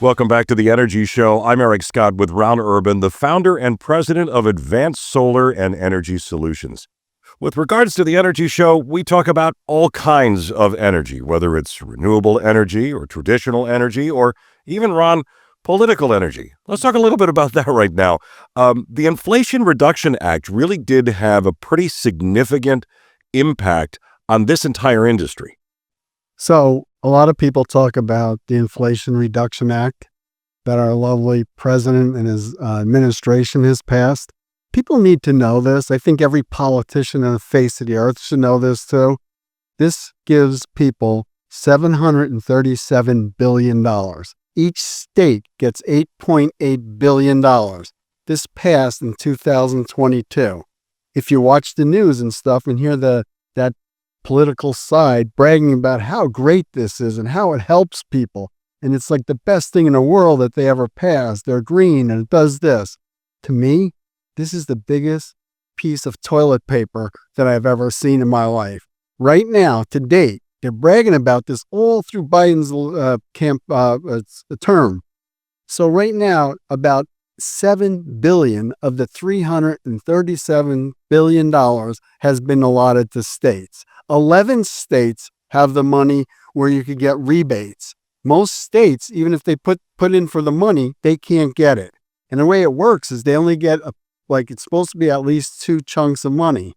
Welcome back to the Energy Show. I'm Eric Scott with Ron Urban, the founder and president of Advanced Solar and Energy Solutions. With regards to the Energy Show, we talk about all kinds of energy, whether it's renewable energy or traditional energy or even, Ron, political energy. Let's talk a little bit about that right now. The Inflation Reduction Act really did have a pretty significant impact on this entire industry. So a lot of people talk about the Inflation Reduction Act that our lovely president and his administration has passed. People need to know this. I think every politician on the face of the earth should know this too. This gives people $737 billion. Each state gets $8.8 billion. This passed in 2022. If you watch the news and stuff and hear that political side bragging about how great this is and how it helps people, and it's like the best thing in the world that they ever passed. They're green and it does this. To me, this is the biggest piece of toilet paper that I've ever seen in my life. Right now, to date, they're bragging about this all through Biden's term. So right now, about $7 billion of the $337 billion has been allotted to states. 11 states have the money where you could get rebates. Most states, even if they put in for the money, they can't get it. And the way it works is they only get, it's supposed to be at least 2 chunks of money.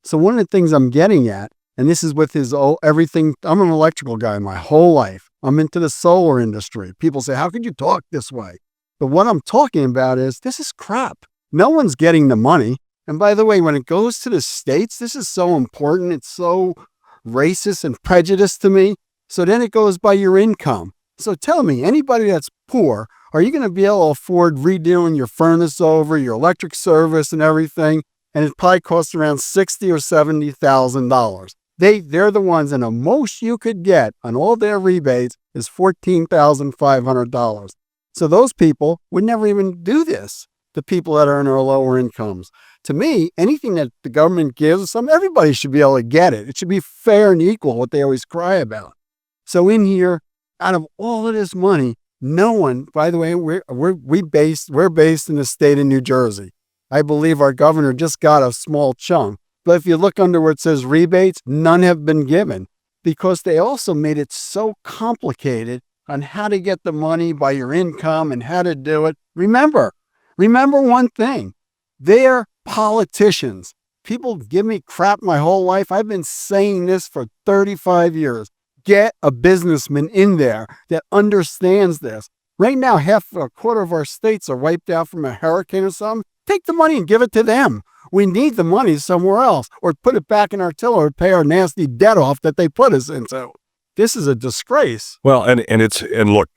So one of the things I'm getting at, and this is with everything, I'm an electrical guy my whole life. I'm into the solar industry. People say, how could you talk this way? But what I'm talking about is, this is crap. No one's getting the money. And by the way, when it goes to the states, this is so important. It's so racist and prejudiced to me. So then it goes by your income. So tell me, anybody that's poor, are you going to be able to afford redoing your furnace over, your electric service and everything? And it probably costs around $60,000 or $70,000. They're the ones, and the most you could get on all their rebates is $14,500. So those people would never even do this, the people that are in our lower incomes. To me, anything that the government gives, everybody should be able to get it. It should be fair and equal, what they always cry about. So in here, out of all of this money, no one, by the way, we're based in the state of New Jersey. I believe our governor just got a small chunk. But if you look under where it says rebates, none have been given, because they also made it so complicated on how to get the money by your income and how to do it. Remember one thing. They're politicians. People give me crap my whole life. I've been saying this for 35 years. Get a businessman in there that understands this. Right now, a quarter of our states are wiped out from a hurricane or something. Take the money and give it to them. We need the money somewhere else, or put it back in our till, or pay our nasty debt off that they put us into. This is a disgrace. Well, and look,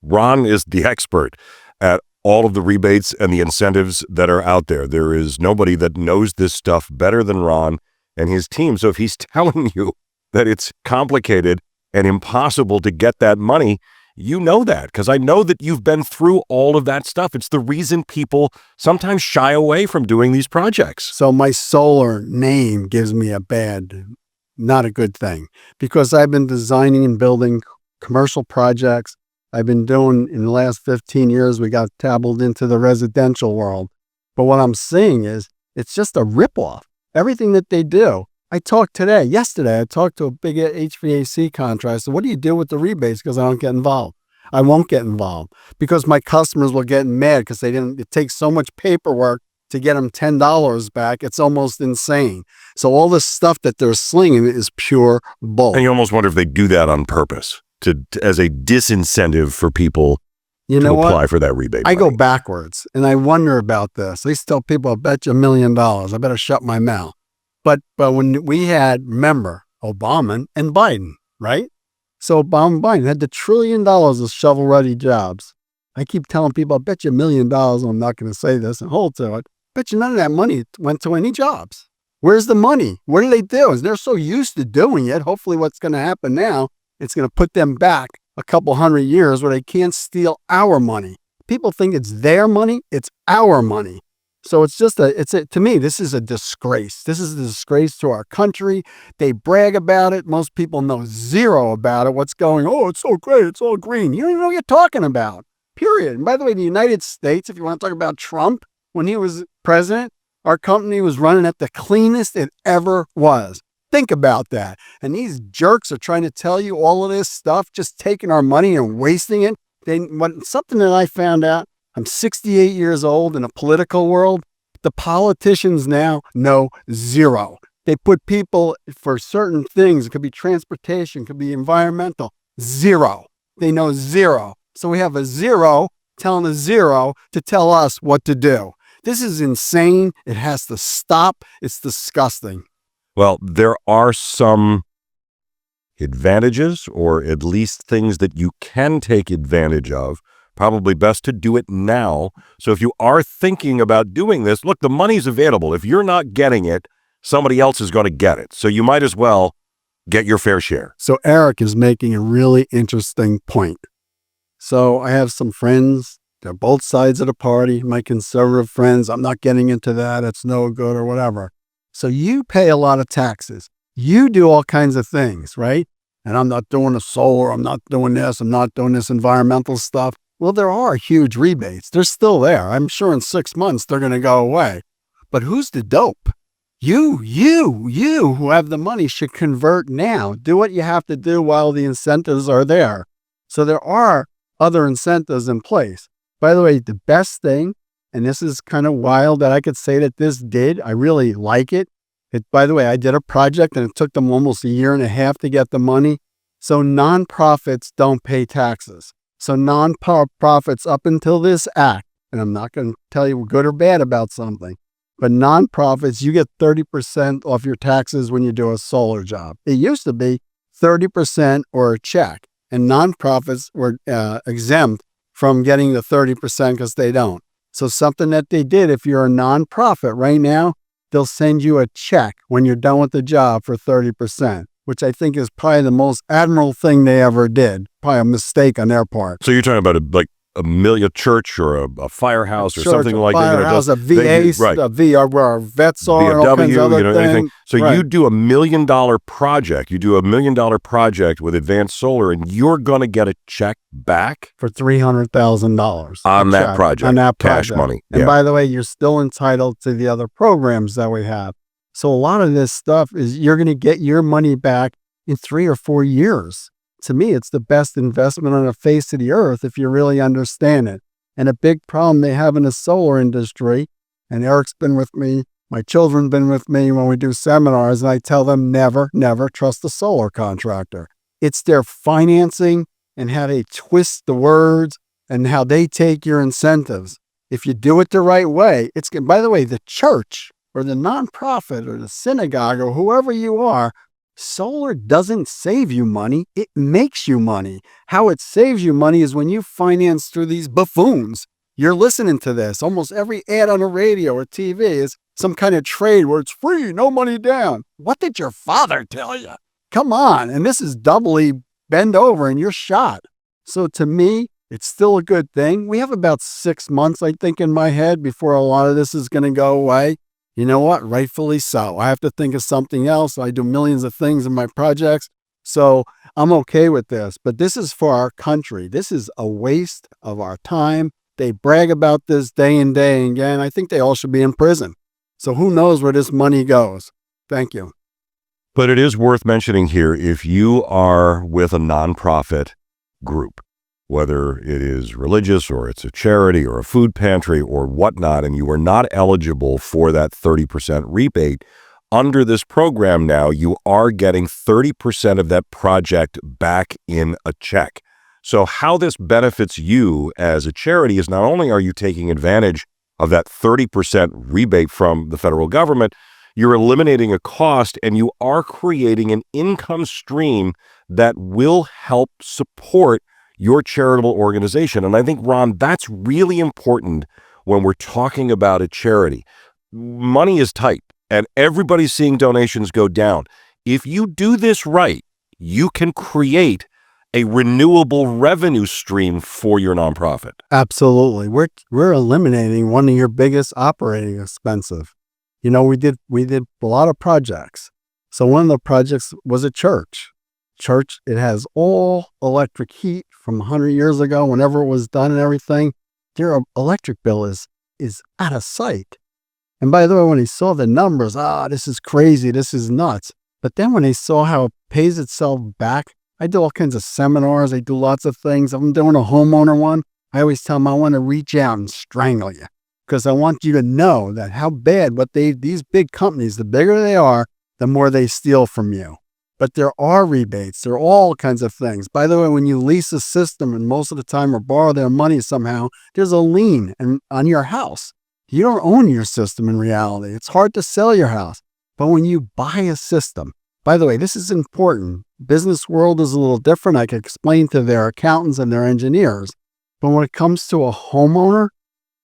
Ron is the expert at all of the rebates and the incentives that are out there. There is nobody that knows this stuff better than Ron and his team. So if he's telling you that it's complicated and impossible to get that money, you know that, because I know that you've been through all of that stuff. It's the reason people sometimes shy away from doing these projects. So my solar name gives me not a good thing, because I've been designing and building commercial projects. I've been doing, in the last 15 years, we got dabbled into the residential world. But what I'm seeing is, it's just a ripoff. Everything that they do. Yesterday, I talked to a big HVAC contractor. I said, what do you do with the rebates? Because I don't get involved. I won't get involved because my customers will get mad because it takes so much paperwork to get them $10 back. It's almost insane. So all this stuff that they're slinging is pure bull. And you almost wonder if they do that on purpose as a disincentive for people to apply for that rebate. I go backwards and I wonder about this. I used to tell people, I'll bet you $1 million. I better shut my mouth. But when we had, remember, Obama and Biden, right? So Obama and Biden had the $1 trillion of shovel-ready jobs. I keep telling people, I'll bet you $1 million, I'm not going to say this and hold to it. Bet you none of that money went to any jobs. Where's the money? What do they do? They're so used to doing it. Hopefully what's going to happen now, it's going to put them back a couple hundred years where they can't steal our money. People think it's their money. It's our money. So to me, this is a disgrace. This is a disgrace to our country. They brag about it. Most people know zero about it. What's going, oh, it's so great. It's all green. You don't even know what you're talking about. period. And by the way, the United States, if you want to talk about Trump, when he was president, our company was running at the cleanest it ever was. Think about that. And these jerks are trying to tell you all of this stuff, just taking our money and wasting it. Something that I found out, I'm 68 years old in a political world. The politicians now know zero. They put people for certain things. It could be transportation, it could be environmental. Zero. They know zero. So we have a zero telling a zero to tell us what to do. This is insane. It has to stop. It's disgusting. Well, there are some advantages, or at least things that you can take advantage of. Probably best to do it now. So if you are thinking about doing this, look, the money's available. If you're not getting it, somebody else is going to get it. So you might as well get your fair share. So Eric is making a really interesting point. So I have some friends. They're both sides of the party. My conservative friends, I'm not getting into that. It's no good or whatever. So you pay a lot of taxes. You do all kinds of things, right? And I'm not doing the solar. I'm not doing this. I'm not doing this environmental stuff. Well, there are huge rebates. They're still there. I'm sure in 6 months they're going to go away. But who's the dope? You who have the money should convert now. Do what you have to do while the incentives are there. So there are other incentives in place. By the way, the best thing, and this is kind of wild that I could say that this did, I really like it. By the way, I did a project and it took them almost a year and a half to get the money. So nonprofits don't pay taxes. So nonprofits up until this act, and I'm not going to tell you good or bad about something, but nonprofits, you get 30% off your taxes when you do a solar job. It used to be 30% or a check, and nonprofits were exempt from getting the 30% because they don't. So something that they did, if you're a nonprofit right now, they'll send you a check when you're done with the job for 30%. Which I think is probably the most admirable thing they ever did. Probably a mistake on their part. So you're talking about a church or a firehouse or something like that. Firehouse, a VA, right. a VR where our vets are, BMW, all kinds of other things. anything. So right. You do $1 million project. You do $1 million project with Advanced Solar, and you're going to get a check back for $300,000 on that project. On that cash project. money. And by the way, you're still entitled to the other programs that we have. So a lot of this stuff is you're going to get your money back in 3 or 4 years. To me, it's the best investment on the face of the earth if you really understand it. And a big problem they have in the solar industry, and Eric's been with me, my children been with me when we do seminars, and I tell them never, never trust a solar contractor. It's their financing and how they twist the words and how they take your incentives. If you do it the right way, by the way, the church or the nonprofit or the synagogue or whoever you are, solar doesn't save you money. It makes you money. How it saves you money is when you finance through these buffoons. You're listening to this. Almost every ad on the radio or TV is some kind of trade where it's free, no money down. What did your father tell you? Come on. And this is doubly bend over and you're shot. So to me, it's still a good thing. We have about 6 months, I think, in my head before a lot of this is going to go away. You know what? Rightfully so. I have to think of something else. I do millions of things in my projects. So I'm okay with this. But this is for our country. This is a waste of our time. They brag about this day and day and again. I think they all should be in prison. So who knows where this money goes? Thank you. But it is worth mentioning here, if you are with a nonprofit group, whether it is religious or it's a charity or a food pantry or whatnot, and you are not eligible for that 30% rebate, under this program now, you are getting 30% of that project back in a check. So how this benefits you as a charity is not only are you taking advantage of that 30% rebate from the federal government, you're eliminating a cost and you are creating an income stream that will help support your charitable organization. And I think, Ron, that's really important when we're talking about a charity. Money is tight and everybody's seeing donations go down. If you do this right, you can create a renewable revenue stream for your nonprofit. Absolutely. We're eliminating one of your biggest operating expenses. You know, we did a lot of projects. So one of the projects was a church. church. It has all electric heat from 100 years ago, whenever it was done and everything. Their electric bill is out of sight. And by the way, when he saw the numbers, this is crazy, this is nuts. But then when they saw how it pays itself back, I do all kinds of seminars, I do lots of things. I'm doing a homeowner one. I always tell them I want to reach out and strangle you, because I want you to know that how bad these big companies, the bigger they are, the more they steal from you. But there are rebates. There are all kinds of things. By the way, when you lease a system, and most of the time or borrow their money somehow, there's a lien on your house. You don't own your system in reality. It's hard to sell your house. But when you buy a system, by the way, this is important. Business world is a little different. I can explain to their accountants and their engineers. But when it comes to a homeowner,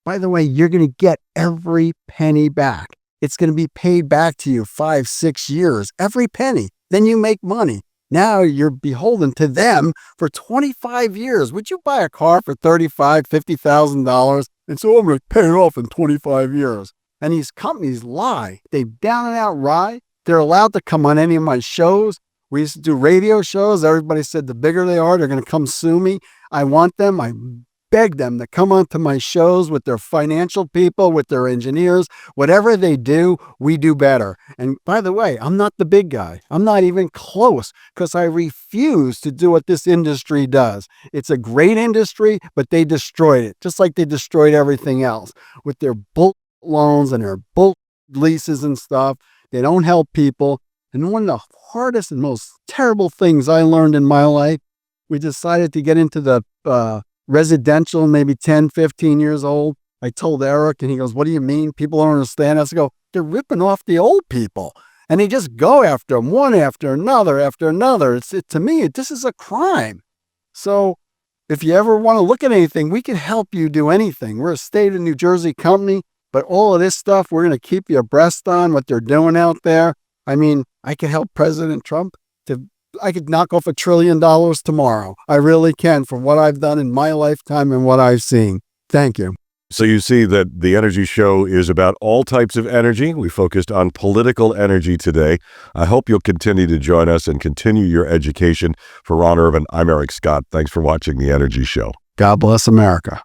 by the way, you're going to get every penny back. It's going to be paid back to you 5-6 years, every penny. Then you make money. Now you're beholden to them for 25 years. Would you buy a car for $35,000, $50,000 and say, I'm going to pay it off in 25 years? And these companies lie. They down and out lie. They're allowed to come on any of my shows. We used to do radio shows. Everybody said the bigger they are, they're going to come sue me. I want them. I beg them to come onto my shows with their financial people, with their engineers. Whatever they do, we do better. And by the way, I'm not the big guy. I'm not even close, because I refuse to do what this industry does. It's a great industry, but they destroyed it, just like they destroyed everything else with their bull loans and their bull leases and stuff. They don't help people. And one of the hardest and most terrible things I learned in my life, we decided to get into the residential, maybe 10, 15 years old. I told Eric, and he goes, what do you mean? People don't understand. I go, they're ripping off the old people. And they just go after them, one after another after another. To me, this is a crime. So if you ever want to look at anything, we can help you do anything. We're a state of New Jersey company, but all of this stuff, we're going to keep you abreast on what they're doing out there. I mean, I could help President Trump I could knock off $1 trillion tomorrow. I really can, for what I've done in my lifetime and what I've seen. Thank you. So you see that the Energy Show is about all types of energy. We focused on political energy today. I hope you'll continue to join us and continue your education. For Ron Urban, I'm Eric Scott. Thanks for watching the Energy Show. God bless America.